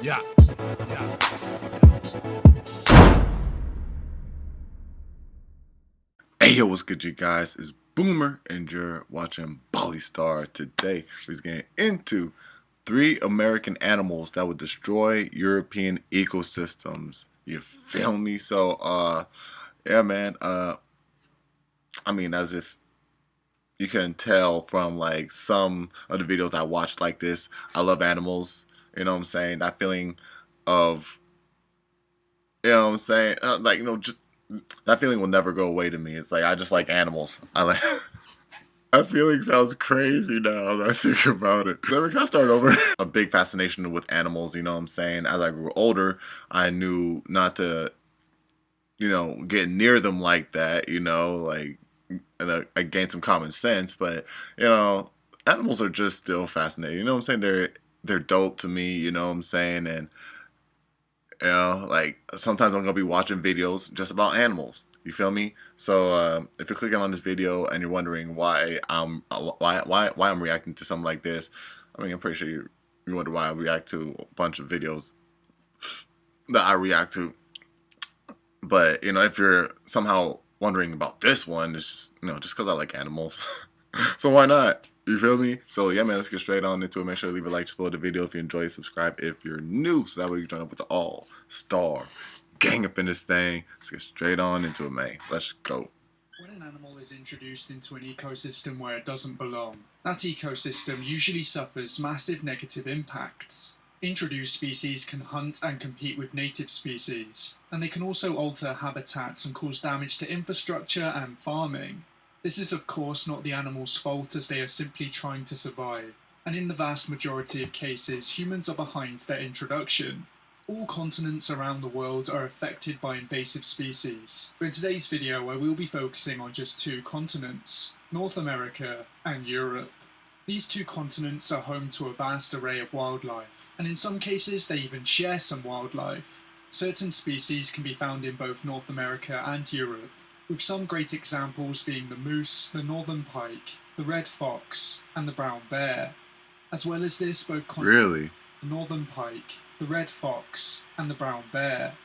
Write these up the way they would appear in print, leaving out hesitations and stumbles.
Yeah. Yeah. Hey, yo, what's good, you guys? It's Boomer, and you're watching Bali Star. Today, we're getting into 3 American animals that would destroy European ecosystems. You feel me? So, yeah, man. I mean, as if you can tell from like some of the videos I watched like this, I love animals. You know what I'm saying? That feeling of, you know what I'm saying? Just that feeling will never go away to me. It's like I just like animals. I like that feeling sounds crazy now that I think about it. Then we kind of start over. A big fascination with animals, you know what I'm saying? As I grew older, I knew not to, get near them like that, and I gained some common sense, but, animals are just still fascinating. You know what I'm saying? They're dope to me, you know what I'm saying? And like sometimes I'm gonna be watching videos just about animals. You feel me? So if you're clicking on this video and you're wondering why I'm reacting to something like this, I mean I'm pretty sure you wonder why I react to a bunch of videos that I react to. But if you're somehow wondering about this one, it's just because I like animals. So why not? You feel me? So yeah, man, let's get straight on into it. Make sure to leave a like, support the video if you enjoy, subscribe if you're new, so that way you join up with the all-star gang up in this thing. Let's get straight on into it, man. Let's go. When an animal is introduced into an ecosystem where it doesn't belong, that ecosystem usually suffers massive negative impacts. Introduced species can hunt and compete with native species, and they can also alter habitats and cause damage to infrastructure and farming. This is of course not the animal's fault, as they are simply trying to survive, and in the vast majority of cases humans are behind their introduction. All continents around the world are affected by invasive species, but in today's video I will be focusing on just 2 continents, North America and Europe. These 2 continents are home to a vast array of wildlife, and in some cases they even share some wildlife. Certain species can be found in both North America and Europe, with some great examples being the moose, the northern pike, the red fox, and the brown bear. As well as this, both Really? The northern pike, the red fox, and the brown bear.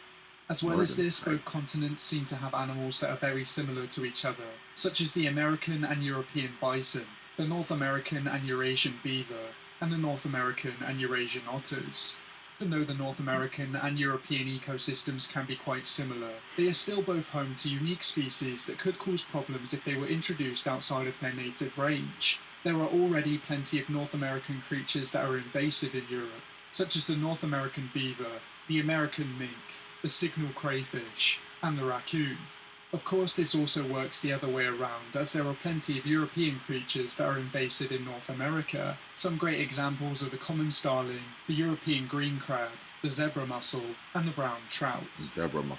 As well as this, both continents seem to have animals that are very similar to each other, such as the American and European bison, the North American and Eurasian beaver, and the North American and Eurasian otters. Even though the North American and European ecosystems can be quite similar, they are still both home to unique species that could cause problems if they were introduced outside of their native range. There are already plenty of North American creatures that are invasive in Europe, such as the North American beaver, the American mink, the signal crayfish, and the raccoon. Of course, this also works the other way around, as there are plenty of European creatures that are invasive in North America. Some great examples are the common starling, the European green crab, the zebra mussel, and the brown trout.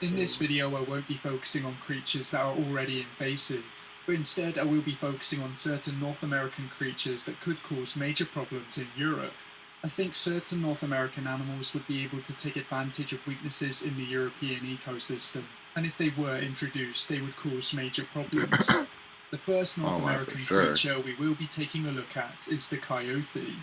In this video I won't be focusing on creatures that are already invasive, but instead I will be focusing on certain North American creatures that could cause major problems in Europe. I think certain North American animals would be able to take advantage of weaknesses in the European ecosystem, and if they were introduced they would cause major problems. The first North American creature we will be taking a look at is the coyote.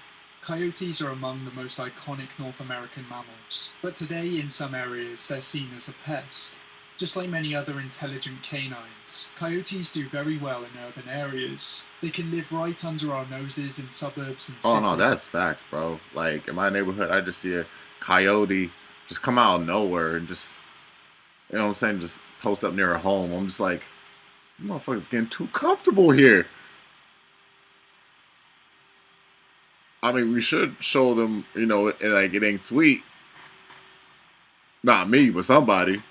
Coyotes are among the most iconic North American mammals, but today in some areas they're seen as a pest. Just like many other intelligent canines, coyotes do very well in urban areas. They can live right under our noses in suburbs and cities. Oh no, that's facts, bro. Like in my neighborhood, I just see a coyote just come out of nowhere and just, you know what I'm saying, just post up near a home. I'm just like, you motherfuckers getting too comfortable here. I mean, we should show them, like it ain't sweet. Not me, but somebody.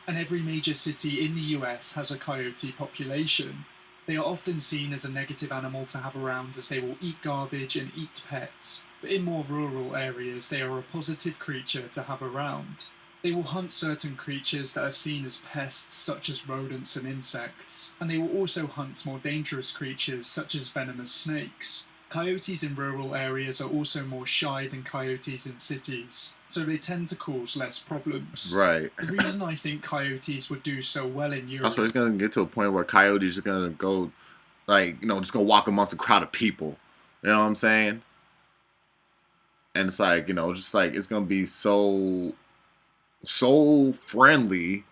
And every major city in the US has a coyote population. They are often seen as a negative animal to have around, as they will eat garbage and eat pets, but in more rural areas they are a positive creature to have around. They will hunt certain creatures that are seen as pests, such as rodents and insects, and they will also hunt more dangerous creatures such as venomous snakes. Coyotes in rural areas are also more shy than coyotes in cities, so they tend to cause less problems. Right. The reason I think coyotes would do so well in Europe... Also, it's going to get to a point where coyotes are going to go, like, just go walk amongst a crowd of people. You know what I'm saying? and it's like, just like it's gonna be so friendly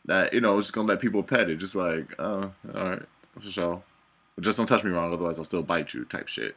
that it's just gonna let people pet it. Just be like, oh, all right, for sure. But just don't touch me wrong, otherwise I'll still bite you, type shit.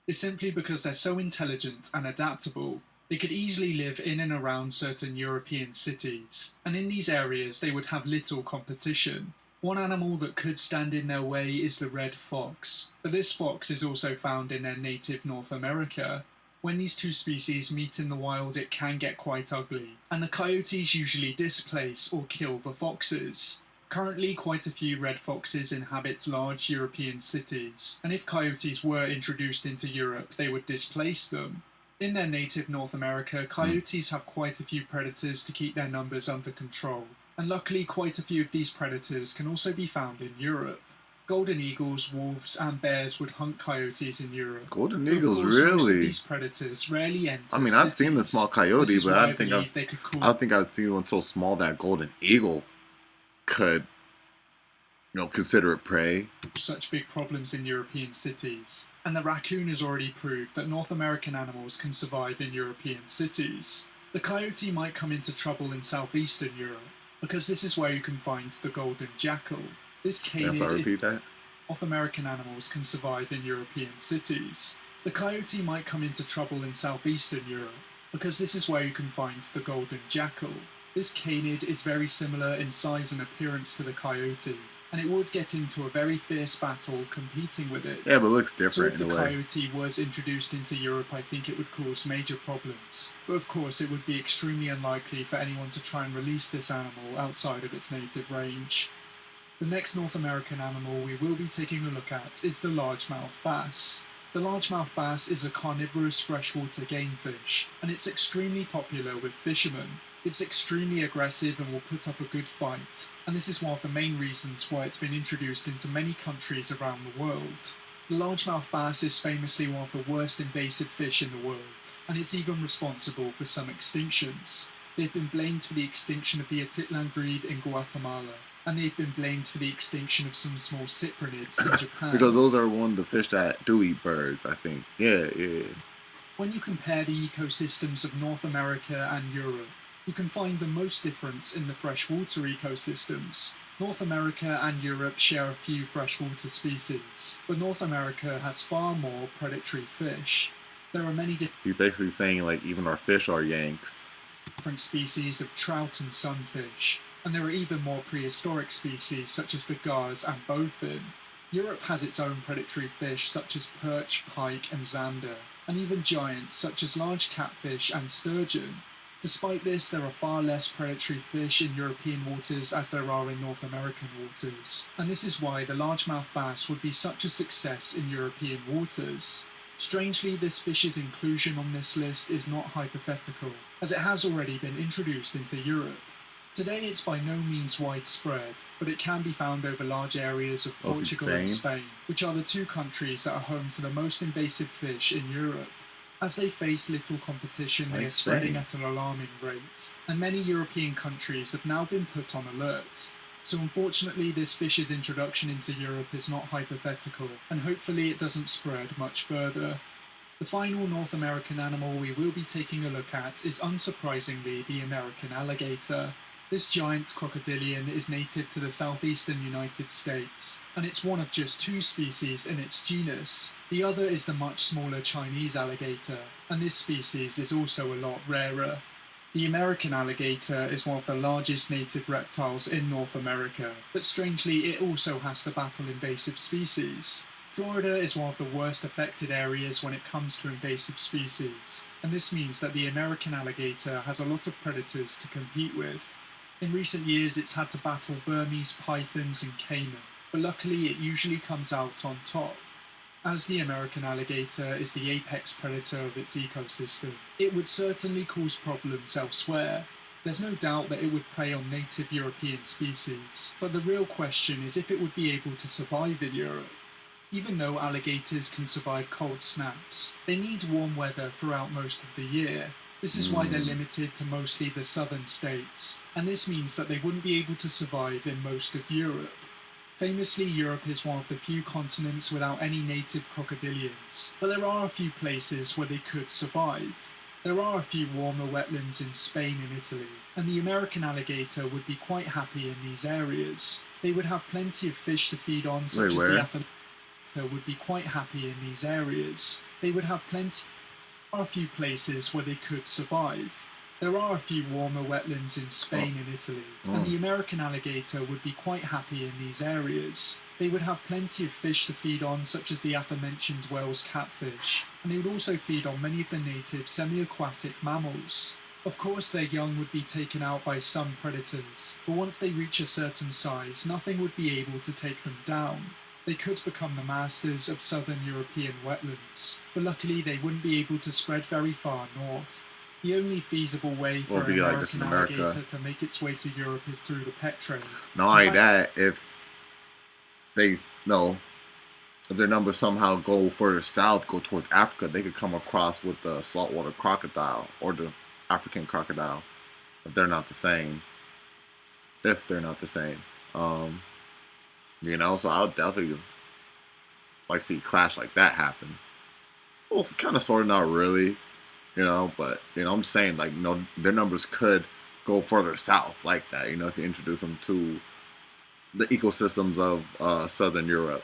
It's simply because they're so intelligent and adaptable. They could easily live in and around certain European cities, and in these areas they would have little competition. One animal that could stand in their way is the red fox, but this fox is also found in their native North America. When these two species meet in the wild, it can get quite ugly, and the coyotes usually displace or kill the foxes. Currently, quite a few red foxes inhabit large European cities, and if coyotes were introduced into Europe, they would displace them. In their native North America, coyotes have quite a few predators to keep their numbers under control, and luckily quite a few of these predators can also be found in Europe. Golden eagles, wolves, and bears would hunt coyotes in Europe. Golden Of eagles, course, most of really? these predators rarely enter I mean, I've seen the cities. small coyote, This is but why I don't think believe they could I don't think I've seen one so small that a golden eagle could, consider it prey. such big problems in European cities, and the raccoon has already proved that North American animals can survive in European cities. The coyote might come into trouble in southeastern Europe, because this is where you can find the golden jackal. This Can I canid is repeat that? North American animals can survive in European cities. The coyote might come into trouble in southeastern Europe, because this is where you can find the golden jackal. This canid is very similar in size and appearance to the coyote, and it would get into a very fierce battle competing with it. Yeah, but it looks So different if in the a way. coyote was introduced into Europe, I think it would cause major problems. But of course, it would be extremely unlikely for anyone to try and release this animal outside of its native range. The next North American animal we will be taking a look at is the largemouth bass. The largemouth bass is a carnivorous freshwater game fish, and it's extremely popular with fishermen. It's extremely aggressive and will put up a good fight, and this is one of the main reasons why it's been introduced into many countries around the world. The largemouth bass is famously one of the worst invasive fish in the world, and it's even responsible for some extinctions. They've been blamed for the extinction of the Atitlan grebe in Guatemala, and they've been blamed for the extinction of some small cyprinids in Japan. Because those are one of the fish that do eat birds, I think. Yeah. When you compare the ecosystems of North America and Europe, you can find the most difference in the freshwater ecosystems. North America and Europe share a few freshwater species, but North America has far more predatory fish. There are many He's basically saying, like, even our fish are Yanks. different species of trout and sunfish, and there are even more prehistoric species such as the gars and bowfin. Europe has its own predatory fish such as perch, pike, and zander, and even giants such as large catfish and sturgeon. Despite this, there are far less predatory fish in European waters as there are in North American waters, and this is why the largemouth bass would be such a success in European waters. Strangely, this fish's inclusion on this list is not hypothetical, as it has already been introduced into Europe. Today it's by no means widespread, but it can be found over large areas of Also Portugal and Spain, which are the two countries that are home to the most invasive fish in Europe. As they face little competition, they Like are spreading Spain. at an alarming rate, and many European countries have now been put on alert. So unfortunately, this fish's introduction into Europe is not hypothetical, and hopefully it doesn't spread much further. The final North American animal we will be taking a look at is unsurprisingly the American alligator. This giant crocodilian is native to the southeastern United States, and it's one of just two species in its genus. The other is the much smaller Chinese alligator, and this species is also a lot rarer. The American alligator is one of the largest native reptiles in North America, but strangely it also has to battle invasive species. Florida is one of the worst affected areas when it comes to invasive species, and this means that the American alligator has a lot of predators to compete with. In recent years it's had to battle Burmese pythons and caiman, but luckily it usually comes out on top. As the American alligator is the apex predator of its ecosystem, it would certainly cause problems elsewhere. There's no doubt that it would prey on native European species, but the real question is if it would be able to survive in Europe. Even though alligators can survive cold snaps, they need warm weather throughout most of the year. This is why they're limited to mostly the southern states, and this means that they wouldn't be able to survive in most of Europe. Famously, Europe is one of the few continents without any native crocodilians, but there are a few places where they could survive. There are a few warmer wetlands in Spain and Italy, and the American alligator would be quite happy in these areas. They would have plenty of fish to feed on, such as the aphrodite would be quite happy in these areas. They would have plenty. There are a few places where they could survive. There are a few warmer wetlands in Spain and Italy, and the American alligator would be quite happy in these areas. They would have plenty of fish to feed on, such as the aforementioned Wales catfish, and they would also feed on many of the native semi-aquatic mammals. Of course, their young would be taken out by some predators, but once they reach a certain size, nothing would be able to take them down. They could become the masters of southern European wetlands, but luckily they wouldn't be able to spread very far north. The only feasible way for an American alligator to make its way to Europe is through the pet trade. Not only that, if their numbers somehow go further south, go towards Africa, they could come across with the saltwater crocodile or the African crocodile, if they're not the same. So I would definitely like to see a clash like that happen. Well, it's kind of sort of not really. But I'm saying, like, their numbers could go further south like that, if you introduce them to the ecosystems of Southern Europe.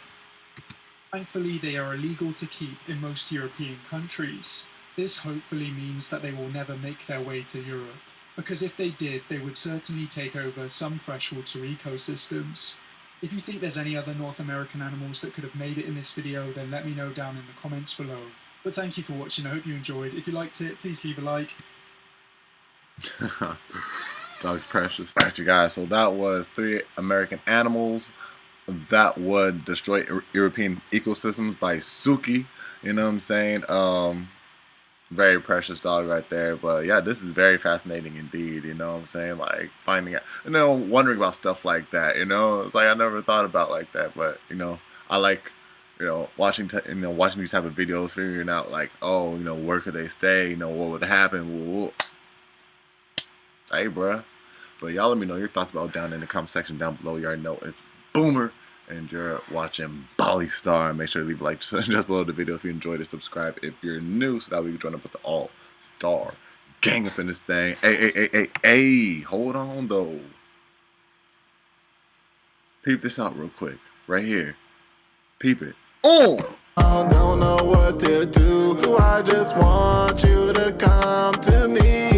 Thankfully, they are illegal to keep in most European countries. This hopefully means that they will never make their way to Europe, because if they did, they would certainly take over some freshwater ecosystems. If you think there's any other North American animals that could have made it in this video, then let me know down in the comments below. But thank you for watching, I hope you enjoyed. If you liked it, please leave a like. Dog's precious. Alright, you guys, so that was 3 American animals that would destroy European ecosystems by Suki. You know what I'm saying? Very precious dog right there. But yeah, this is very fascinating indeed. You know what I'm saying? Like finding out, wondering about stuff like that. It's like I never thought about like that. But I like watching these type of videos, figuring out like, oh, where could they stay? What would happen? Hey, bruh. But y'all let me know your thoughts about down in the comment section down below. You already know it's Boomer, and you're watching Bali Star. Make sure to leave a like just below the video if you enjoyed it. Subscribe if you're new, so that way you can join up with the all-star gang up in this thing. Hey, hold on though. Peep this out real quick, right here. Peep it. Oh! I don't know what to do. I just want you to come to me.